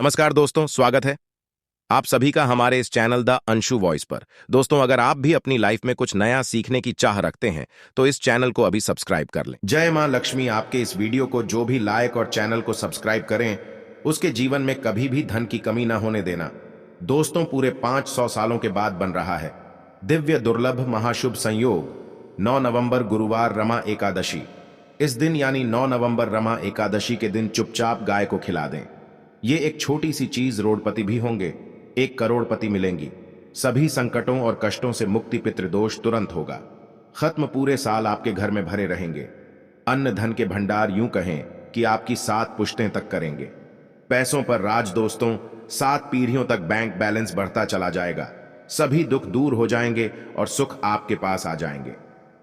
नमस्कार दोस्तों, स्वागत है आप सभी का हमारे इस चैनल द अंशु वॉइस पर। दोस्तों, अगर आप भी अपनी लाइफ में कुछ नया सीखने की चाह रखते हैं तो इस चैनल को अभी सब्सक्राइब कर लें। जय मां लक्ष्मी आपके इस वीडियो को जो भी लाइक और चैनल को सब्सक्राइब करें उसके जीवन में कभी भी धन की कमी ना होने देना। दोस्तों, पूरे 500 सालों के बाद बन रहा है दिव्य दुर्लभ महाशुभ संयोग 9 नवंबर गुरुवार रमा एकादशी। इस दिन यानी 9 नवंबर रमा एकादशी के दिन चुपचाप गाय को खिला दें। ये एक छोटी सी चीज रोडपति भी होंगे, 1 करोड़पति मिलेंगी। सभी संकटों और कष्टों से मुक्ति, पितृदोष तुरंत होगा खत्म, पूरे साल आपके घर में भरे रहेंगे। अन्न धन के भंडार यूं कहें कि आपकी 7 पुश्तें तक करेंगे। पैसों पर राज दोस्तों, 7 पीढ़ियों तक बैंक बैलेंस बढ़ता चला जाएगा। सभी दुख दूर हो जाएंगे और सुख आपके पास आ जाएंगे।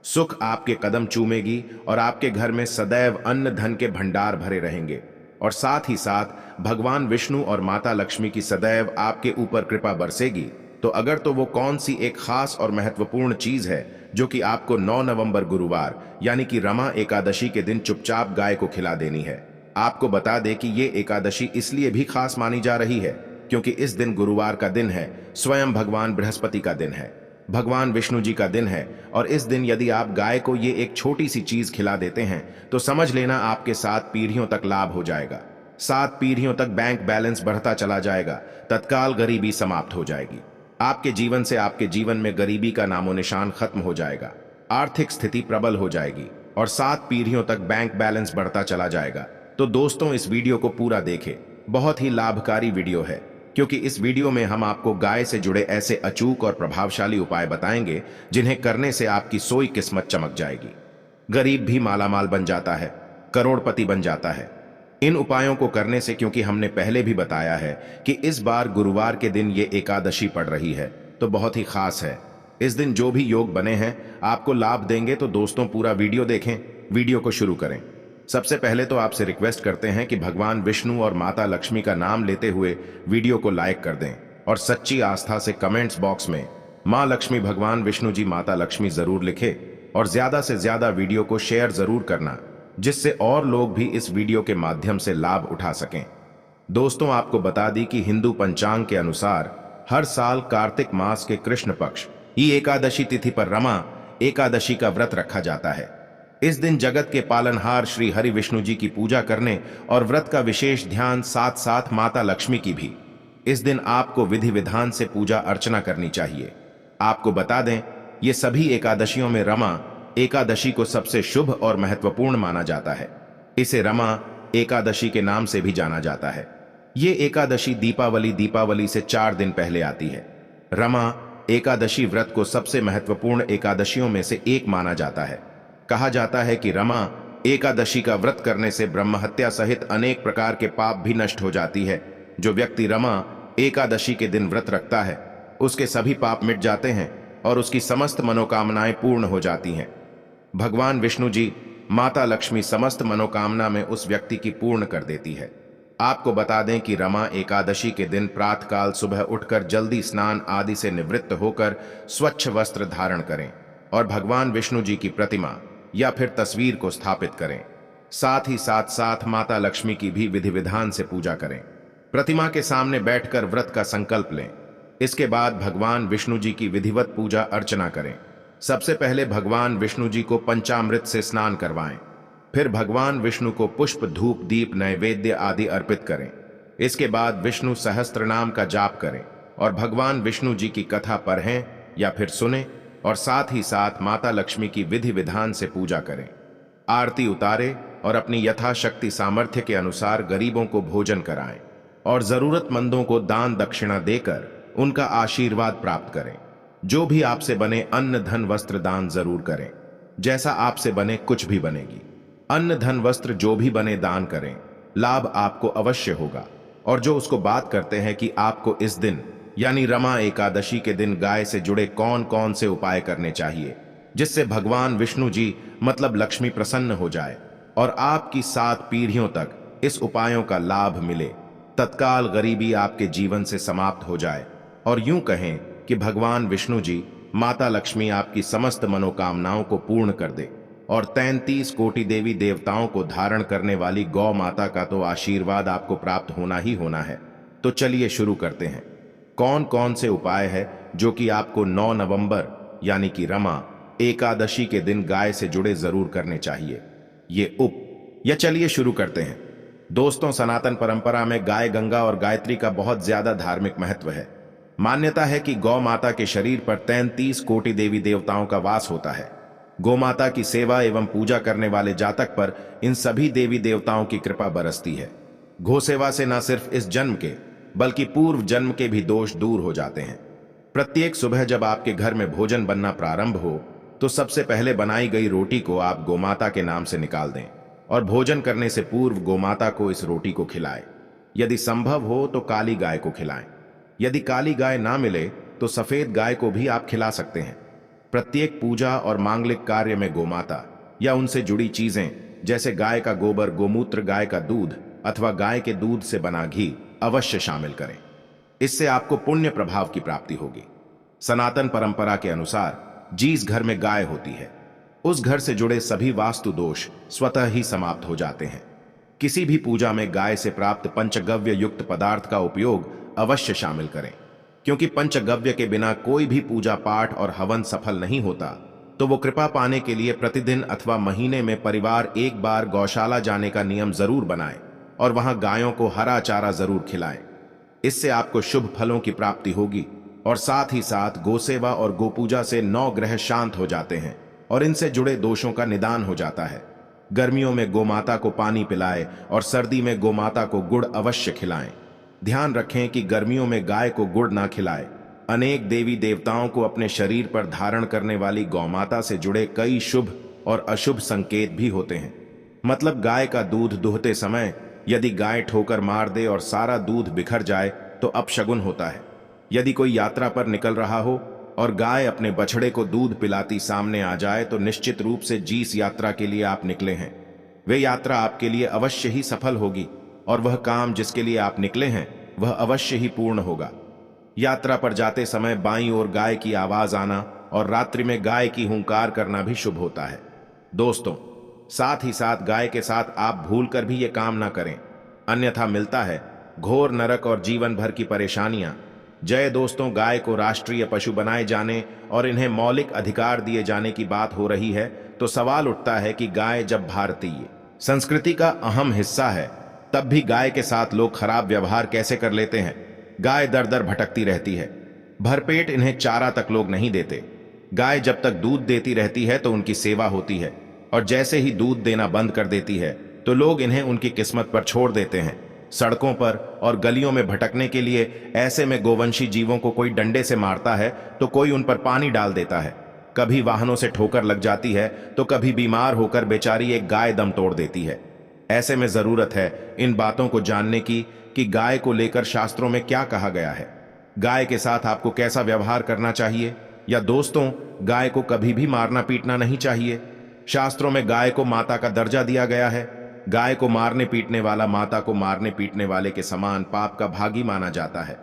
सुख आपके कदम चूमेगी और आपके घर में सदैव अन्न धन के भंडार भरे रहेंगे। और साथ ही साथ भगवान विष्णु और माता लक्ष्मी की सदैव आपके ऊपर कृपा बरसेगी। तो अगर तो वो कौन सी एक खास और महत्वपूर्ण चीज है जो कि आपको 9 नवंबर गुरुवार यानी कि रमा एकादशी के दिन चुपचाप गाय को खिला देनी है। आपको बता दें कि ये एकादशी इसलिए भी खास मानी जा रही है क्योंकि इस दिन गुरुवार का दिन है, स्वयं भगवान बृहस्पति का दिन है, भगवान विष्णु जी का दिन है। और इस दिन यदि आप गाय को ये एक छोटी सी चीज खिला देते हैं तो समझ लेना आपके 7 पीढ़ियों तक लाभ हो जाएगा। 7 पीढ़ियों तक बैंक बैलेंस बढ़ता चला जाएगा, तत्काल गरीबी समाप्त हो जाएगी। आपके जीवन से आपके जीवन में गरीबी का नामो निशान खत्म हो जाएगा, आर्थिक स्थिति प्रबल हो जाएगी और 7 पीढ़ियों तक बैंक बैलेंस बढ़ता चला जाएगा। तो दोस्तों, इस वीडियो को पूरा देखें, बहुत ही लाभकारी वीडियो है क्योंकि इस वीडियो में हम आपको गाय से जुड़े ऐसे अचूक और प्रभावशाली उपाय बताएंगे जिन्हें करने से आपकी सोई किस्मत चमक जाएगी। गरीब भी मालामाल बन जाता है, करोड़पति बन जाता है इन उपायों को करने से, क्योंकि हमने पहले भी बताया है कि इस बार गुरुवार के दिन ये एकादशी पड़ रही है तो बहुत ही खास है। इस दिन जो भी योग बने हैं आपको लाभ देंगे। तो दोस्तों, पूरा वीडियो देखें, वीडियो को शुरू करें। सबसे पहले तो आपसे रिक्वेस्ट करते हैं कि भगवान विष्णु और माता लक्ष्मी का नाम लेते हुए वीडियो को लाइक कर दें और सच्ची आस्था से कमेंट्स बॉक्स में मां लक्ष्मी, भगवान विष्णु जी, माता लक्ष्मी जरूर लिखे और ज्यादा से ज्यादा वीडियो को शेयर जरूर करना जिससे और लोग भी इस वीडियो के माध्यम से लाभ उठा सकें। दोस्तों, आपको बता दी कि हिंदू पंचांग के अनुसार हर साल कार्तिक मास के कृष्ण पक्ष ही एकादशी तिथि पर रमा एकादशी का व्रत रखा जाता है। इस दिन जगत के पालनहार श्री हरि विष्णु जी की पूजा करने और व्रत का विशेष ध्यान, साथ साथ माता लक्ष्मी की भी इस दिन आपको विधि विधान से पूजा अर्चना करनी चाहिए। आपको बता दें, ये सभी एकादशियों में रमा एकादशी को सबसे शुभ और महत्वपूर्ण माना जाता है। इसे रमा एकादशी के नाम से भी जाना जाता है। ये एकादशी दीपावली से 4 दिन पहले आती है। रमा एकादशी व्रत को सबसे महत्वपूर्ण एकादशियों में से एक माना जाता है। कहा जाता है कि रमा एकादशी का व्रत करने से ब्रह्महत्या सहित अनेक प्रकार के पाप भी नष्ट हो जाती है। जो व्यक्ति रमा एकादशी के दिन व्रत रखता है उसके सभी पाप मिट जाते हैं और उसकी समस्त मनोकामनाएं पूर्ण हो जाती हैं। भगवान विष्णु जी, माता लक्ष्मी समस्त मनोकामना में उस व्यक्ति की पूर्ण कर देती है। आपको बता दें कि रमा एकादशी के दिन प्रातःकाल सुबह उठकर जल्दी स्नान आदि से निवृत्त होकर स्वच्छ वस्त्र धारण करें और भगवान विष्णु जी की प्रतिमा या फिर तस्वीर को स्थापित करें। साथ ही साथ माता लक्ष्मी की भी विधि विधान से पूजा करें। प्रतिमा के सामने बैठकर व्रत का संकल्प लें। इसके बाद भगवान विष्णु जी की विधिवत पूजा अर्चना करें। सबसे पहले भगवान विष्णु जी को पंचामृत से स्नान करवाएं, फिर भगवान विष्णु को पुष्प, धूप, दीप, नैवेद्य आदि अर्पित करें। इसके बाद विष्णु सहस्त्र नाम का जाप करें और भगवान विष्णु जी की कथा पढ़ें या फिर सुने और साथ ही साथ माता लक्ष्मी की विधि विधान से पूजा करें। आरती उतारे और अपनी यथाशक्ति सामर्थ्य के अनुसार गरीबों को भोजन कराएं और जरूरतमंदों को दान दक्षिणा देकर उनका आशीर्वाद प्राप्त करें। जो भी आपसे बने अन्न धन वस्त्र दान जरूर करें। जैसा आपसे बने कुछ भी बनेगी। अन्न धन वस्त्र जो भी बने दान करें, लाभ आपको अवश्य होगा। और जो उसको बात करते हैं कि आपको इस दिन यानी रमा एकादशी के दिन गाय से जुड़े कौन कौन से उपाय करने चाहिए जिससे भगवान विष्णु जी मतलब लक्ष्मी प्रसन्न हो जाए और आपकी 7 पीढ़ियों तक इस उपायों का लाभ मिले, तत्काल गरीबी आपके जीवन से समाप्त हो जाए और यूं कहें कि भगवान विष्णु जी, माता लक्ष्मी आपकी समस्त मनोकामनाओं को पूर्ण कर दे और 33 कोटि देवी देवताओं को धारण करने वाली गौ माता का तो आशीर्वाद आपको प्राप्त होना ही होना है। तो चलिए शुरू करते हैं। कौन कौन से उपाय है जो कि आपको 9 नवंबर यानी कि रमा एकादशी के दिन गाय से जुड़े जरूर करने चाहिए। या चलिए शुरू करते हैं। दोस्तों, सनातन परंपरा में गाय गंगा और गायत्री का बहुत ज्यादा धार्मिक महत्व है। मान्यता है कि गौ माता के शरीर पर 33 कोटि देवी देवताओं का वास होता है। गौ माता की सेवा एवं पूजा करने वाले जातक पर इन सभी देवी देवताओं की कृपा बरसती है। गौ सेवा से न सिर्फ इस जन्म के बल्कि पूर्व जन्म के भी दोष दूर हो जाते हैं। प्रत्येक सुबह जब आपके घर में भोजन बनना प्रारंभ हो तो सबसे पहले बनाई गई रोटी को आप गोमाता के नाम से निकाल दें और भोजन करने से पूर्व गोमाता को इस रोटी को खिलाएं। यदि संभव हो तो काली गाय को खिलाएं। यदि काली गाय ना मिले तो सफेद गाय को भी आप खिला सकते हैं। प्रत्येक पूजा और मांगलिक कार्य में गोमाता या उनसे जुड़ी चीजें जैसे गाय का गोबर, गोमूत्र, गाय का दूध अथवा गाय के दूध से बना घी अवश्य शामिल करें। इससे आपको पुण्य प्रभाव की प्राप्ति होगी। सनातन परंपरा के अनुसार जिस घर में गाय होती है उस घर से जुड़े सभी वास्तु दोष स्वतः ही समाप्त हो जाते हैं। किसी भी पूजा में गाय से प्राप्त पंचगव्य युक्त पदार्थ का उपयोग अवश्य शामिल करें, क्योंकि पंचगव्य के बिना कोई भी पूजा पाठ और हवन सफल नहीं होता। तो वो कृपा पाने के लिए प्रतिदिन अथवा महीने में परिवार एक बार गौशाला जाने का नियम जरूर बनाएं और वहां गायों को हरा चारा जरूर खिलाएं। इससे आपको शुभ फलों की प्राप्ति होगी और साथ ही साथ गोसेवा और गोपूजा से 9 ग्रह शांत हो जाते हैं और इनसे जुड़े दोषों का निदान हो जाता है। गर्मियों में गोमाता को पानी पिलाएं और सर्दी में गोमाता को गुड़ अवश्य खिलाएं। ध्यान रखें कि गर्मियों में गाय को गुड़ ना खिलाएं। अनेक देवी देवताओं को अपने शरीर पर धारण करने वाली गौमाता से जुड़े कई शुभ और अशुभ संकेत भी होते हैं। मतलब गाय का दूध दुहते समय यदि गाय ठोकर मार दे और सारा दूध बिखर जाए तो अपशगुन होता है। यदि कोई यात्रा पर निकल रहा हो और गाय अपने बछड़े को दूध पिलाती सामने आ जाए तो निश्चित रूप से जिस यात्रा के लिए आप निकले हैं वे यात्रा आपके लिए अवश्य ही सफल होगी और वह काम जिसके लिए आप निकले हैं वह अवश्य ही पूर्ण होगा। यात्रा पर जाते समय बाईं ओर गाय की आवाज आना और रात्रि में गाय की हुंकार करना भी शुभ होता है। दोस्तों, साथ ही साथ गाय के साथ आप भूलकर भी ये काम ना करें, अन्यथा मिलता है घोर नरक और जीवन भर की परेशानियां। जय दोस्तों, गाय को राष्ट्रीय पशु बनाए जाने और इन्हें मौलिक अधिकार दिए जाने की बात हो रही है तो सवाल उठता है कि गाय जब भारतीय संस्कृति का अहम हिस्सा है तब भी गाय के साथ लोग खराब व्यवहार कैसे कर लेते हैं। गाय दर दर भटकती रहती है, भरपेट इन्हें चारा तक लोग नहीं देते। गाय जब तक दूध देती रहती है तो उनकी सेवा होती है और जैसे ही दूध देना बंद कर देती है तो लोग इन्हें उनकी किस्मत पर छोड़ देते हैं, सड़कों पर और गलियों में भटकने के लिए। ऐसे में गोवंशी जीवों को कोई डंडे से मारता है तो कोई उन पर पानी डाल देता है, कभी वाहनों से ठोकर लग जाती है तो कभी बीमार होकर बेचारी एक गाय दम तोड़ देती है। ऐसे में जरूरत है इन बातों को जानने की कि गाय को लेकर शास्त्रों में क्या कहा गया है, गाय के साथ आपको कैसा व्यवहार करना चाहिए। या दोस्तों, गाय को कभी भी मारना पीटना नहीं चाहिए। शास्त्रों में गाय को माता का दर्जा दिया गया है। गाय को मारने पीटने वाला माता को मारने पीटने वाले के समान पाप का भागी माना जाता है।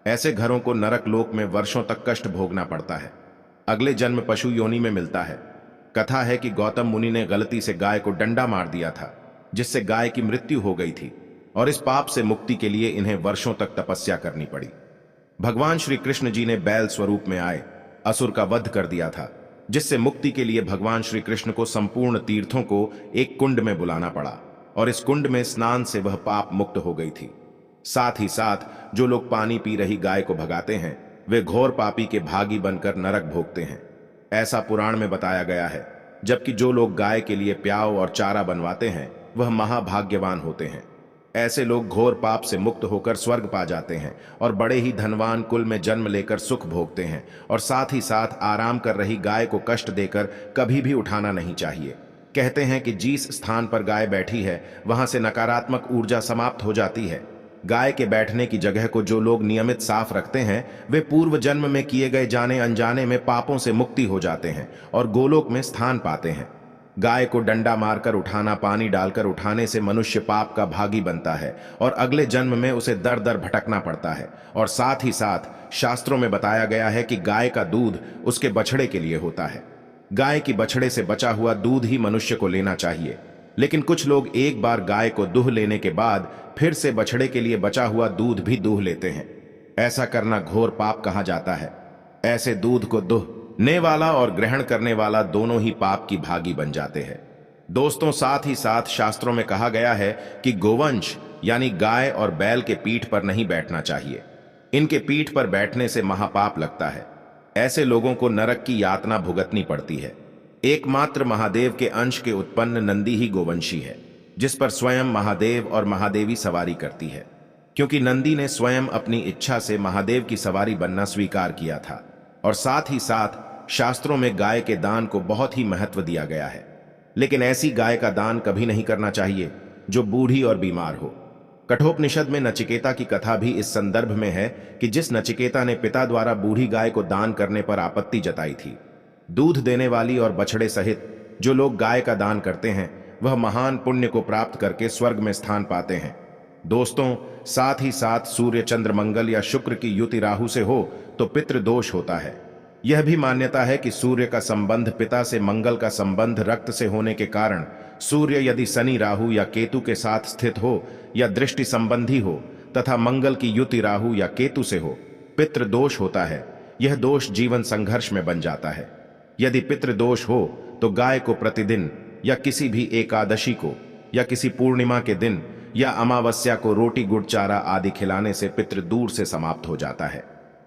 ऐसे घरों को नरक लोक में वर्षों तक कष्ट भोगना पड़ता है, अगले जन्म पशु योनि में मिलता है। कथा है कि गौतम मुनि ने गलती से गाय को डंडा मार दिया था जिससे गाय की मृत्यु हो गई थी और इस पाप से मुक्ति के लिए इन्हें वर्षों तक तपस्या करनी पड़ी। भगवान श्री कृष्ण जी ने बैल स्वरूप में आए असुर का वध कर दिया था, जिससे मुक्ति के लिए भगवान श्री कृष्ण को संपूर्ण तीर्थों को एक कुंड में बुलाना पड़ा और इस कुंड में स्नान से वह पाप मुक्त हो गई थी। साथ ही साथ जो लोग पानी पी रही गाय को भगाते हैं वे घोर पापी के भागी बनकर नरक भोगते हैं, ऐसा पुराण में बताया गया है। जबकि जो लोग गाय के लिए प्याव और चारा बनवाते हैं वह महाभाग्यवान होते हैं। ऐसे लोग घोर पाप से मुक्त होकर स्वर्ग पा जाते हैं और बड़े ही धनवान कुल में जन्म लेकर सुख भोगते हैं। और साथ ही साथ आराम कर रही गाय को कष्ट देकर कभी भी उठाना नहीं चाहिए। कहते हैं कि जिस स्थान पर गाय बैठी है वहां से नकारात्मक ऊर्जा समाप्त हो जाती है। गाय के बैठने की जगह को जो लोग नियमित साफ रखते हैं वे पूर्व जन्म में किए गए जाने अनजाने में पापों से मुक्ति हो जाते हैं और गोलोक में स्थान पाते हैं। गाय को डंडा मारकर उठाना, पानी डालकर उठाने से मनुष्य पाप का भागी बनता है और अगले जन्म में उसे दर दर भटकना पड़ता है। और साथ ही साथ शास्त्रों में बताया गया है कि गाय का दूध उसके बछड़े के लिए होता है। गाय की बछड़े से बचा हुआ दूध ही मनुष्य को लेना चाहिए। लेकिन कुछ लोग एक बार गाय को दूह लेने के बाद फिर से बछड़े के लिए बचा हुआ दूध भी दूह लेते हैं। ऐसा करना घोर पाप कहा जाता है। ऐसे दूध को दूहने वाला और ग्रहण करने वाला दोनों ही पाप की भागी बन जाते हैं। दोस्तों, साथ ही साथ शास्त्रों में कहा गया है कि गोवंश यानी गाय और बैल के पीठ पर नहीं बैठना चाहिए। इनके पीठ पर बैठने से महापाप लगता है। ऐसे लोगों को नरक की यातना भुगतनी पड़ती है। एकमात्र महादेव के अंश के उत्पन्न नंदी ही गोवंशी है, जिस पर स्वयं महादेव और महादेवी सवारी करती है, क्योंकि नंदी ने स्वयं अपनी इच्छा से महादेव की सवारी बनना स्वीकार किया था। और साथ ही साथ शास्त्रों में गाय के दान को बहुत ही महत्व दिया गया है। लेकिन ऐसी गाय का दान कभी नहीं करना चाहिए जो बूढ़ी और बीमार हो। कठोपनिषद में नचिकेता की कथा भी इस संदर्भ में है कि जिस नचिकेता ने पिता द्वारा बूढ़ी गाय को दान करने पर आपत्ति जताई थी। दूध देने वाली और बछड़े सहित जो लोग गाय का दान करते हैं वह महान पुण्य को प्राप्त करके स्वर्ग में स्थान पाते हैं। दोस्तों, साथ ही साथ सूर्य, चंद्र, मंगल या शुक्र की युति राहु से हो तो पितृदोष होता है। यह भी मान्यता है कि सूर्य का संबंध पिता से, मंगल का संबंध रक्त से होने के कारण सूर्य यदि शनि, राहु या केतु के साथ स्थित हो या दृष्टि संबंधी हो तथा मंगल की युति राहु या केतु से हो, पितृदोष होता है। यह दोष जीवन संघर्ष में बन जाता है। यदि पितृदोष हो तो गाय को प्रतिदिन या किसी भी एकादशी को या किसी पूर्णिमा के दिन या अमावस्या को रोटी, गुड़, चारा आदि खिलाने से पितृ दूर से समाप्त हो जाता है।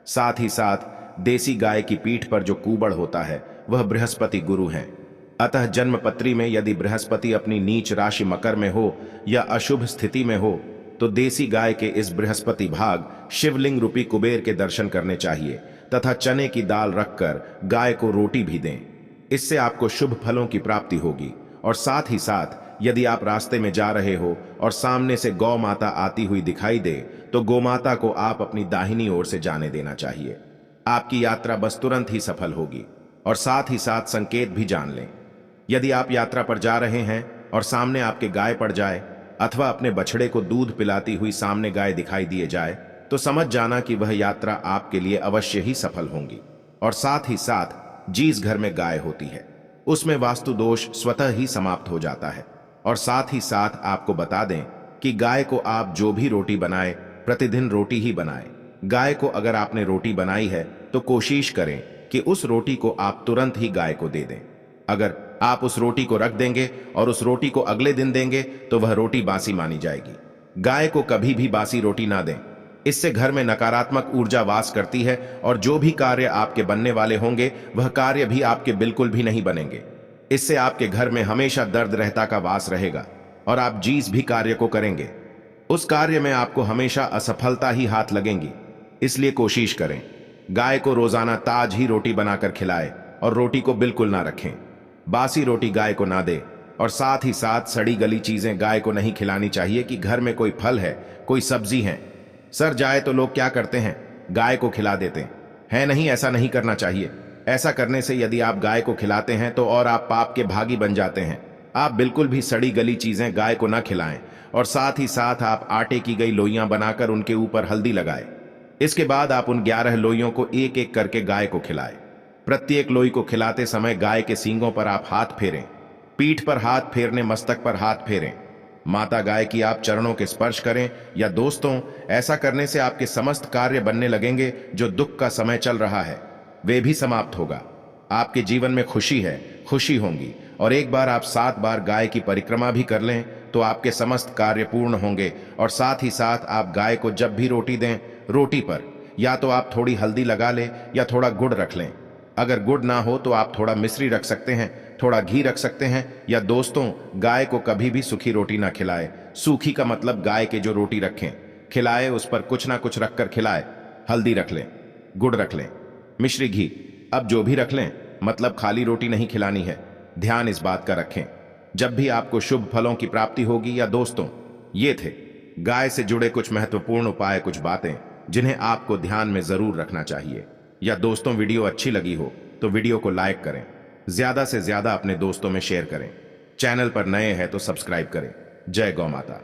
साथ ही साथ देसी गाय की पीठ पर जो कूबड़ होता है वह बृहस्पति गुरु हैं। अतः जन्मपत्री में यदि बृहस्पति अपनी नीच राशि मकर में हो या अशुभ स्थिति में हो तो देसी गाय के इस बृहस्पति भाग शिवलिंग रूपी कुबेर के दर्शन करने चाहिए तथा चने की दाल रखकर गाय को रोटी भी दें। इससे आपको शुभ फलों की प्राप्ति होगी। और साथ ही साथ यदि आप रास्ते में जा रहे हो और सामने से गौ माता आती हुई दिखाई दे तो गोमाता को आप अपनी दाहिनी ओर से जाने देना चाहिए। आपकी यात्रा बस तुरंत ही सफल होगी। और साथ ही साथ संकेत भी जान लें। यदि आप यात्रा पर जा रहे हैं और सामने आपके गाय पड़ जाए अथवा अपने बछड़े को दूध पिलाती हुई सामने गाय दिखाई दिए जाए तो समझ जाना कि वह यात्रा आपके लिए अवश्य ही सफल होगी। और साथ ही साथ जिस घर में गाय होती है उसमें वास्तु दोष स्वतः ही समाप्त हो जाता है। और साथ ही साथ आपको बता दें कि गाय को आप जो भी रोटी बनाए प्रतिदिन रोटी ही बनाए। गाय को अगर आपने रोटी बनाई है तो कोशिश करें कि उस रोटी को आप तुरंत ही गाय को दे दें। अगर आप उस रोटी को रख देंगे और उस रोटी को अगले दिन देंगे तो वह रोटी बासी मानी जाएगी। गाय को कभी भी बासी रोटी ना दें। इससे घर में नकारात्मक ऊर्जा वास करती है और जो भी कार्य आपके बनने वाले होंगे वह कार्य भी आपके बिल्कुल भी नहीं बनेंगे। इससे आपके घर में हमेशा दर्द रहता का वास रहेगा और आप जिस भी कार्य को करेंगे उस कार्य में आपको हमेशा असफलता ही हाथ लगेंगी। इसलिए कोशिश करें गाय को रोजाना ताज ही रोटी बनाकर खिलाएं और रोटी को बिल्कुल ना रखें। बासी रोटी गाय को ना दे। और साथ ही साथ सड़ी गली चीजें गाय को नहीं खिलानी चाहिए कि घर में कोई फल है, कोई सब्जी है, सड़ जाए तो लोग क्या करते हैं, गाय को खिला देते हैं। नहीं, ऐसा नहीं करना चाहिए। ऐसा करने से यदि आप गाय को खिलाते हैं तो और आप पाप के भागी बन जाते हैं। आप बिल्कुल भी सड़ी गली चीजें गाय को ना खिलाएं। और साथ ही साथ आप आटे की गई लोइयां बनाकर उनके ऊपर हल्दी लगाएं। इसके बाद आप उन 11 लोइयों को एक एक करके गाय को खिलाएं। प्रत्येक लोई को खिलाते समय गाय के सींगों पर आप हाथ फेरें, पीठ पर हाथ फेरने, मस्तक पर हाथ फेरें। माता गाय की आप चरणों के स्पर्श करें। या दोस्तों, ऐसा करने से आपके समस्त कार्य बनने लगेंगे। जो दुख का समय चल रहा है वे भी समाप्त होगा। आपके जीवन में खुशी है, खुशी होंगी। और एक बार आप 7 बार गाय की परिक्रमा भी कर लें तो आपके समस्त कार्य पूर्ण होंगे। और साथ ही साथ आप गाय को जब भी रोटी दें, रोटी पर या तो आप थोड़ी हल्दी लगा लें या थोड़ा गुड़ रख लें। अगर गुड़ ना हो तो आप थोड़ा मिश्री रख सकते हैं, थोड़ा घी रख सकते हैं। या दोस्तों, गाय को कभी भी सूखी रोटी ना खिलाएं। सूखी का मतलब गाय के जो रोटी रखें खिलाए उस पर कुछ ना कुछ रखकर खिलाए। हल्दी रख लें, गुड़ रख लें, मिश्री, घी, अब जो भी रख लें, मतलब खाली रोटी नहीं खिलानी है। ध्यान इस बात का रखें जब भी आपको शुभ फलों की प्राप्ति होगी। या दोस्तों, ये थे गाय से जुड़े कुछ महत्वपूर्ण उपाय, कुछ बातें जिन्हें आपको ध्यान में जरूर रखना चाहिए। या दोस्तों, वीडियो अच्छी लगी हो तो वीडियो को लाइक करें, ज्यादा से ज्यादा अपने दोस्तों में शेयर करें। चैनल पर नए हैं तो सब्सक्राइब करें। जय गौ माता।